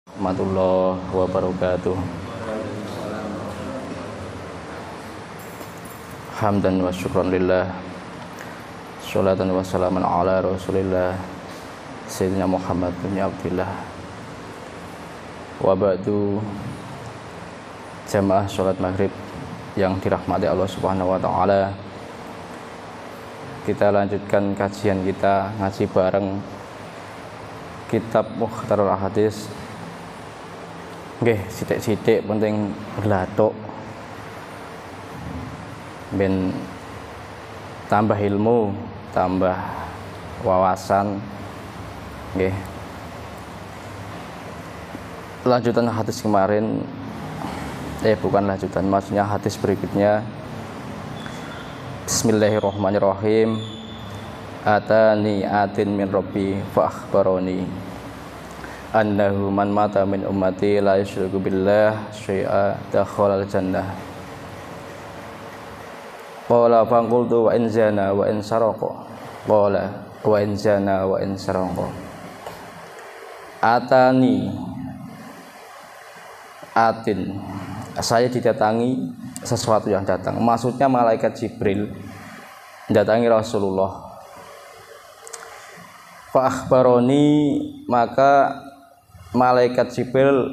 warahmatullahi wabarakatuh. Hamdan wa syukran lillah, sholatan wa salaman ala rasulillah Sayyidina Muhammad bin Abdillah. Wa ba'du, jamaah sholat maghrib yang dirahmati Allah subhanahu wa ta'ala, kita lanjutkan kajian kita, ngaji bareng kitab Mukhtarul Ahadits. Nggih, sithik-sithik penting berlatuk ben tambah ilmu, tambah wawasan. Nggih. Lanjutan hadis kemarin, bukan lanjutan, maksudnya hadis berikutnya. Bismillahirrahmanirrahim. Atani atin min rabbi fa akhbarani annahu man mata min ummati la yusyriku billah syai'a dakhala al-jannah. Qala faqultu wa in zana wa in saraqa. Qala wa in zana wa in saraqa. Atani atin, saya didatangi sesuatu yang datang. Maksudnya malaikat Jibril datangi Rasulullah. Fa akhbaroni, maka malaikat Jibril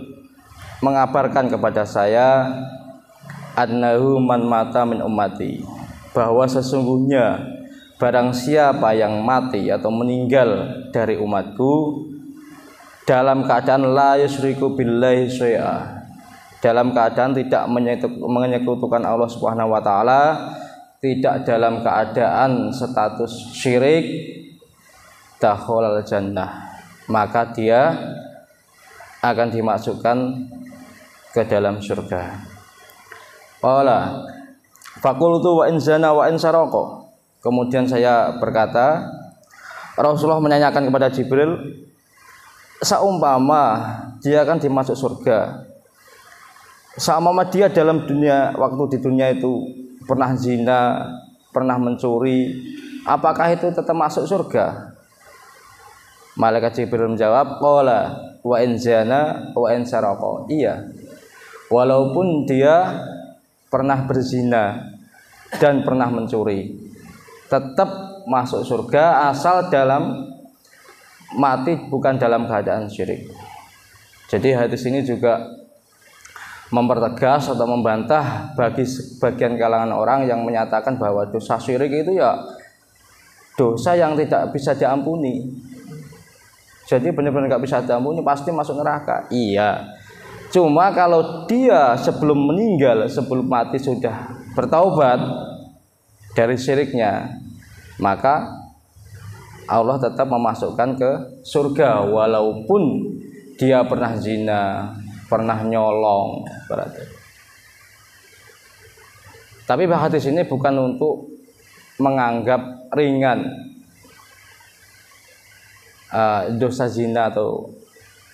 mengabarkan kepada saya annahu man mata min ummati, bahwa sesungguhnya barang siapa yang mati atau meninggal dari umatku dalam keadaan la yusyriku billahi syai'a, dalam keadaan tidak menyekutukan Allah Subhanahu wa taala, tidak dalam keadaan status syirik, dakhalal jannah, maka dia akan dimasukkan ke dalam surga. Qala faqultu wa in zana wa in saraqa. Kemudian saya berkata, Rasulullah menanyakan kepada Jibril, saumpama dia akan dimasuk surga, saumpama dia dalam dunia, waktu di dunia itu pernah zina, pernah mencuri, apakah itu tetap masuk surga? Malaikat Jibril menjawab, qala wa in zana wa in saraqa. Iya, walaupun dia pernah berzina dan pernah mencuri, tetap masuk surga asal dalam mati bukan dalam keadaan syirik. Jadi hadis ini juga mempertegas atau membantah bagi sebagian kalangan orang yang menyatakan bahwa dosa syirik itu ya dosa yang tidak bisa diampuni. Jadi benar-benar nggak bisa diampuni, pasti masuk neraka. Iya. Cuma kalau dia sebelum meninggal, sebelum mati sudah bertaubat dari syiriknya, maka Allah tetap memasukkan ke surga walaupun dia pernah zina, pernah nyolong berarti. Tapi hadis ini bukan untuk menganggap ringan dosa zina atau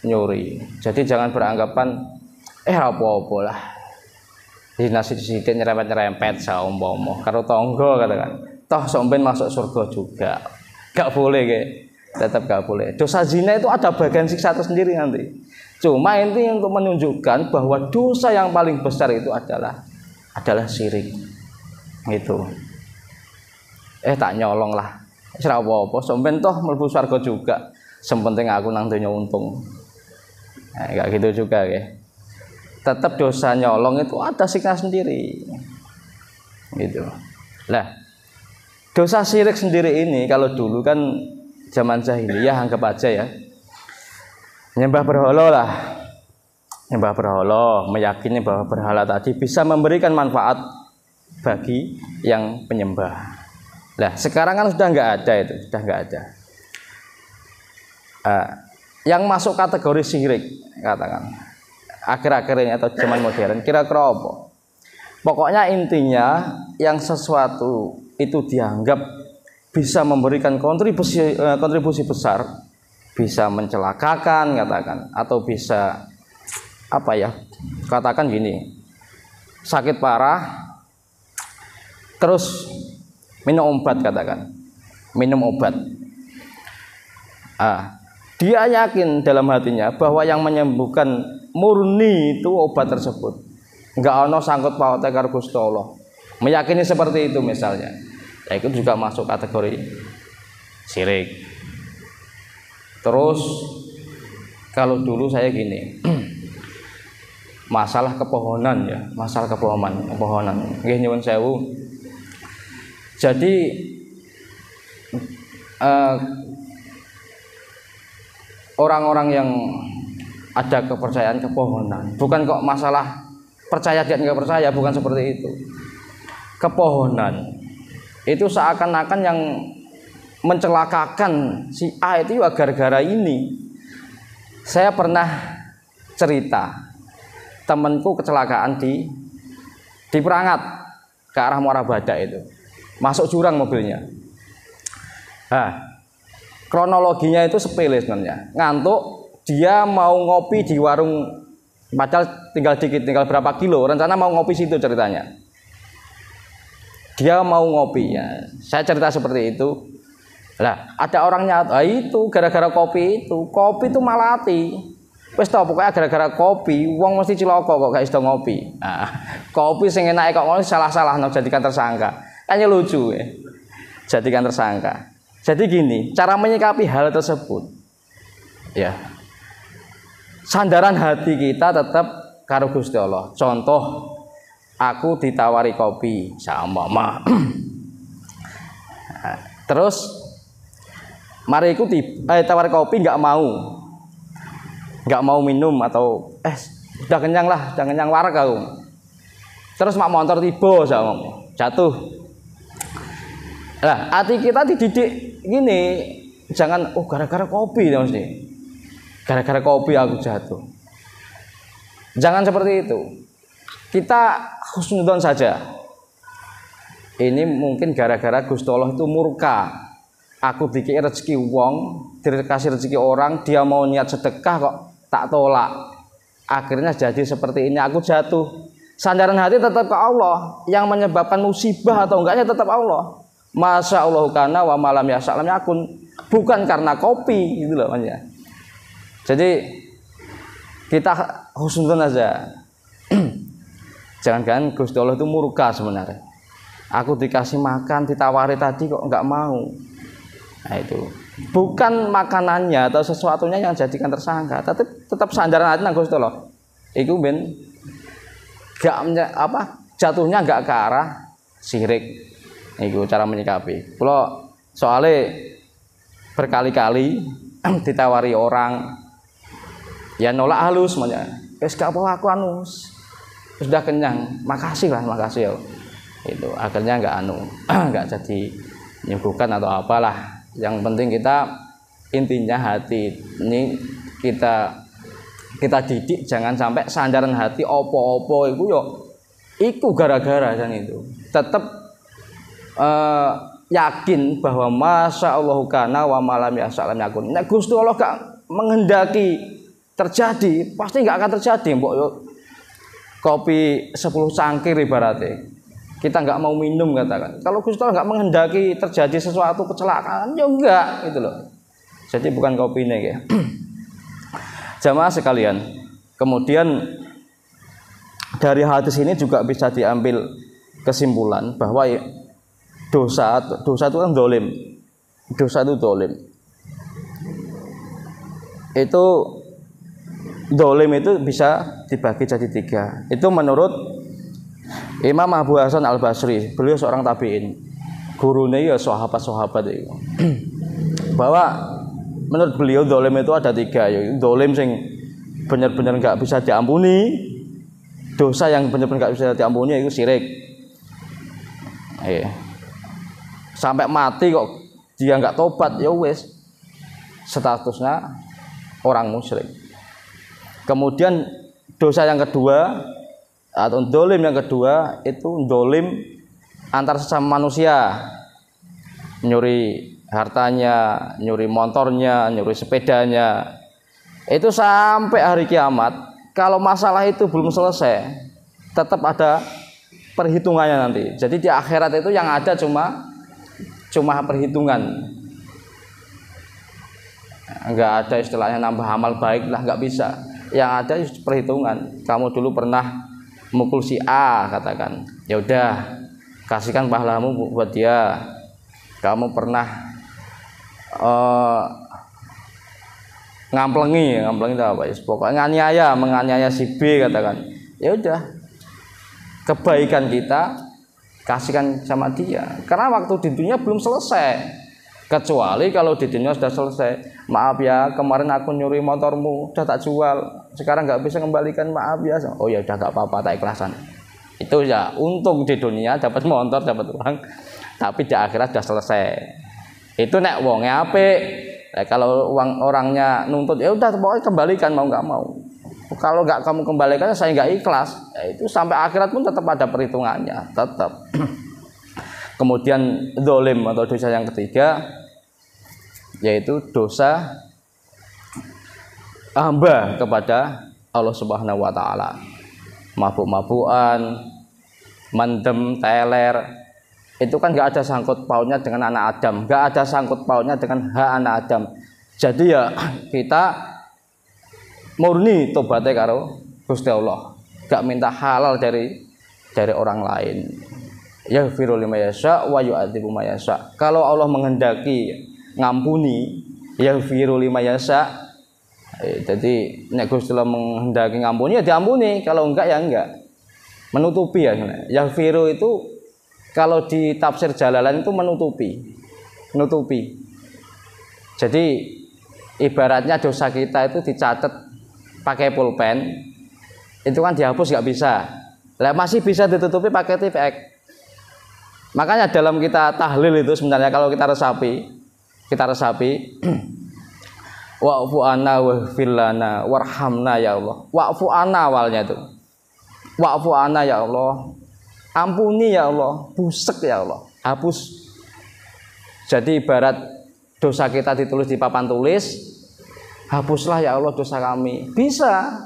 nyuri. Jadi jangan beranggapan apa-apa lah, zina sithik-sithik nyerempet-nyerempet saumpama karo tangga katakan, toh sampeyan masuk surga juga. Gak boleh ke, tetap gak boleh. Dosa zina itu ada bagian siksa tersendiri nanti. Cuma ini untuk menunjukkan bahwa dosa yang paling besar itu adalah syirik. Gitu. Tak nyolong lah. Ora apa-apa, sampeyan toh mlebu surga juga. Sempenting aku nang donya untung. Enggak gitu juga ya. Tetap dosa nyolong itu ada siksa sendiri. Gitu. Lah, dosa syirik sendiri ini kalau dulu kan zaman jahiliyah, anggap aja ya, nyembah berhala lah, nyembah berhala, meyakini bahwa berhala tadi bisa memberikan manfaat bagi yang penyembah. Nah sekarang kan sudah nggak ada itu, sudah nggak ada. Yang masuk kategori syirik, katakan akhir-akhir ini atau zaman modern, kira-kira apa? Pokoknya intinya yang sesuatu itu dianggap bisa memberikan kontribusi besar, bisa mencelakakan katakan, atau bisa apa ya, katakan gini, sakit parah terus minum obat, katakan minum obat, Dia yakin dalam hatinya bahwa yang menyembuhkan murni itu obat tersebut. Enggak ono sangkut pautnya karo Gusti Allah. Meyakini seperti itu misalnya. Ya, itu juga masuk kategori syirik. Terus kalau dulu saya gini. Masalah kepohonan ya, masalah kepohonan. Nggih nyuwun sewu. Jadi orang-orang yang ada kepercayaan kepohonan, bukan kok masalah percaya dan nggak percaya, bukan seperti itu. Kepohonan itu seakan-akan yang mencelakakan si A itu ya gara-gara ini. Saya pernah cerita temanku kecelakaan di Perangat ke arah Muara Badak itu, masuk jurang mobilnya. Kronologinya itu sepele sebenarnya. Ngantuk, dia mau ngopi di warung, padahal tinggal dikit, tinggal berapa kilo. Rencana mau ngopi situ ceritanya. Dia mau ngopi ya. Saya cerita seperti itu. Lah, ada orangnya itu gara-gara kopi itu malati. Wis tau pokoknya gara-gara kopi, wong mesti cilaka kok gak iso ngopi. Kopi sing enake kok ngono salah-salahno jadikan tersangka. Kayaknya lucu ya. Jadikan tersangka. Jadi gini, cara menyikapi hal tersebut, ya, sandaran hati kita tetap karo Gusti Allah. Contoh, aku ditawari kopi sama mama, terus, mari aku tawari kopi nggak mau minum atau udah kenyang lah, udah kenyang warak aku. Terus mak motor tiba sama jatuh. Nah, hati kita dididik gini, jangan gara-gara kopi ya mesti. Gara-gara kopi aku jatuh. Jangan seperti itu. Kita husnudzon saja. Ini mungkin gara-gara Gusti Allah itu murka. Aku dikei rezeki wong, dikasih rezeki orang, dia mau niat sedekah kok tak tolak. Akhirnya jadi seperti ini, aku jatuh. Sandaran hati tetap ke Allah. Yang menyebabkan musibah atau enggaknya tetap Allah. Masya Allah kana wa malam yasa'lam yakun, bukan karena kopi gitu loh makanya. Jadi kita husnuzon aja. Jangan-jangan Gusti Allah itu murka sebenarnya. Aku dikasih makan, ditawari tadi kok enggak mau. Nah itu bukan makanannya atau sesuatunya yang jadikan tersangka, tapi tetap sandaran hati nang Gusti Allah. Iku ben gak jatuhnya enggak ke arah syirik. Itu cara menyikapi. Kalau soalnya berkali-kali ditawari orang, ya nolak halus, makanya. Gak apa aku sudah kenyang, makasih ya. Itu akhirnya nggak jadi menyembuhkan atau apalah. Yang penting kita intinya hati ini kita didik jangan sampai sandaran hati opo-opo itu yo, iku gara-gara dan itu tetap yakin bahwa masya Allah kana wa malam yasa'lam yakun. Nek Gusti Allah gak menghendaki terjadi, pasti gak akan terjadi. Mbok yo kopi 10 cangkir ibaratnya. Kita gak mau minum katakan. Kalau Gusti Allah gak menghendaki terjadi sesuatu kecelakaan, ya enggak gitu loh. Jadi bukan kopi ini ya. Jamaah sekalian. Kemudian dari hadis ini juga bisa diambil kesimpulan bahwa dosa itu kan dolim. Dosa itu dolim. Itu dolim itu bisa dibagi jadi 3. Itu menurut Imam Abu Hasan Al Basri. Beliau seorang tabiin. Gurunya ya sahabat-sahabat itu. Bahwa menurut beliau dolim itu ada 3. Yaitu dolim sing benar-benar nggak bisa diampuni. Dosa yang benar-benar nggak bisa diampuni itu syirik. Sampai mati kok dia nggak tobat, ya wes statusnya orang musyrik. Kemudian dosa yang kedua atau dolim yang kedua itu dolim antar sesama manusia, nyuri hartanya, nyuri motornya, nyuri sepedanya. Itu sampai hari kiamat, kalau masalah itu belum selesai, tetap ada perhitungannya nanti. Jadi di akhirat itu yang ada cuma perhitungan. nggak ada istilahnya nambah amal baik lah, nggak bisa. Yang ada perhitungan. Kamu dulu pernah mukul si A, katakan, ya udah kasihkan pahlamu buat dia. Kamu pernah ngamplengi itu apa ya, pokoknya menganiaya si B, katakan, ya udah kebaikan kita kasihkan sama dia, karena waktu di dunia belum selesai. Kecuali kalau di dunia sudah selesai, maaf ya kemarin aku nyuri motormu, udah tak jual, sekarang nggak bisa kembalikan, maaf ya. Oh ya udah nggak apa-apa, tak ikhlasan. Itu ya untung di dunia dapat motor, dapat uang, tapi di akhirat sudah selesai. Itu nek wongnya apik. Kalau uang orangnya nuntut, ya udah pokoknya kembalikan mau nggak mau. Kalau nggak kamu kembalikan, saya nggak ikhlas. Ya, itu sampai akhirat pun tetap ada perhitungannya, tetap. Kemudian zalim atau dosa yang ketiga, yaitu dosa hamba kepada Allah Subhanahu wa taala. Mabuk-mabukan, mendem, teler, itu kan nggak ada sangkut pautnya dengan anak Adam, nggak ada sangkut pautnya dengan hak anak Adam. Jadi ya kita murni tobatnya karo Gusti Allah, nggak minta halal dari orang lain. Yaghfiru liman yasha wa yu'adzibu man yasha. Kalau Allah menghendaki ngampuni, yaghfiru liman yasha. Jadi nek Gusti Allah menghendaki ngampuni ya diampuni, kalau enggak ya enggak. Menutupi ya. Yaghfiru itu kalau di tafsir Jalalain itu menutupi. Jadi ibaratnya dosa kita itu dicatat pakai pulpen, itu kan dihapus nggak bisa. Lah masih bisa ditutupi pakai tipex. Makanya dalam kita tahlil itu sebenarnya kalau kita resapi wa'fu anna waghfir lana warhamna ya Allah. Wa'fu anna awalnya itu. Wa'fu anna ya Allah. Ampuni ya Allah, busek ya Allah, hapus. Jadi ibarat dosa kita ditulis di papan tulis, hapuslah ya Allah dosa kami. Bisa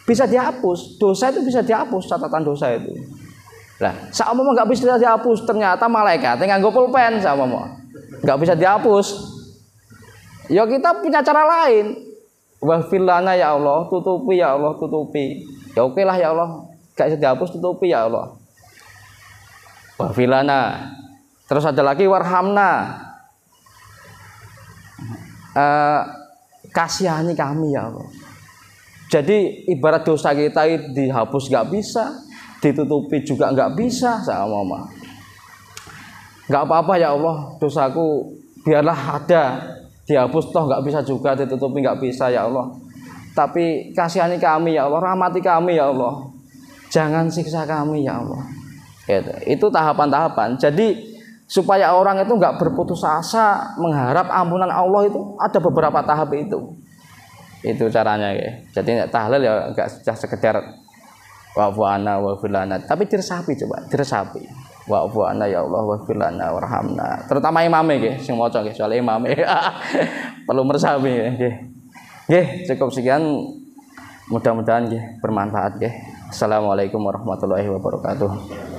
dihapus. Dosa itu bisa dihapus, catatan dosa itu. Lah, saumpama nggak bisa dihapus, ternyata malaikat nganggo pulpen saumpama nggak bisa dihapus. Ya kita punya cara lain. Waghfir lana ya Allah, tutupi ya Allah, tutupi. Ya oke lah ya Allah, nggak bisa dihapus, tutupi ya Allah. Waghfir lana. Terus ada lagi warhamna. Kasihani kami ya Allah. Jadi ibarat dosa kita dihapus nggak bisa, ditutupi juga nggak bisa, sama mama. Nggak apa-apa ya Allah, dosaku biarlah ada, dihapus toh nggak bisa juga, ditutupi nggak bisa ya Allah. Tapi kasihani kami ya Allah, rahmati kami ya Allah, jangan siksa kami ya Allah. Itu tahapan-tahapan. Jadi supaya orang itu nggak berputus asa mengharap ampunan Allah, itu ada beberapa tahap itu. Itu caranya ya. Jadi tahlil ya nggak sekedar wa'fu anna waghfir lana, tapi diresapi, coba diresapi. Wa'fu anna ya Allah waghfir lana warhamna. Terutama imame nggih sing maca nggih, soal imame perlu meresapi nggih. Nggih, cukup sekian. Mudah-mudahan nggih bermanfaat nggih. Assalamualaikum warahmatullahi wabarakatuh.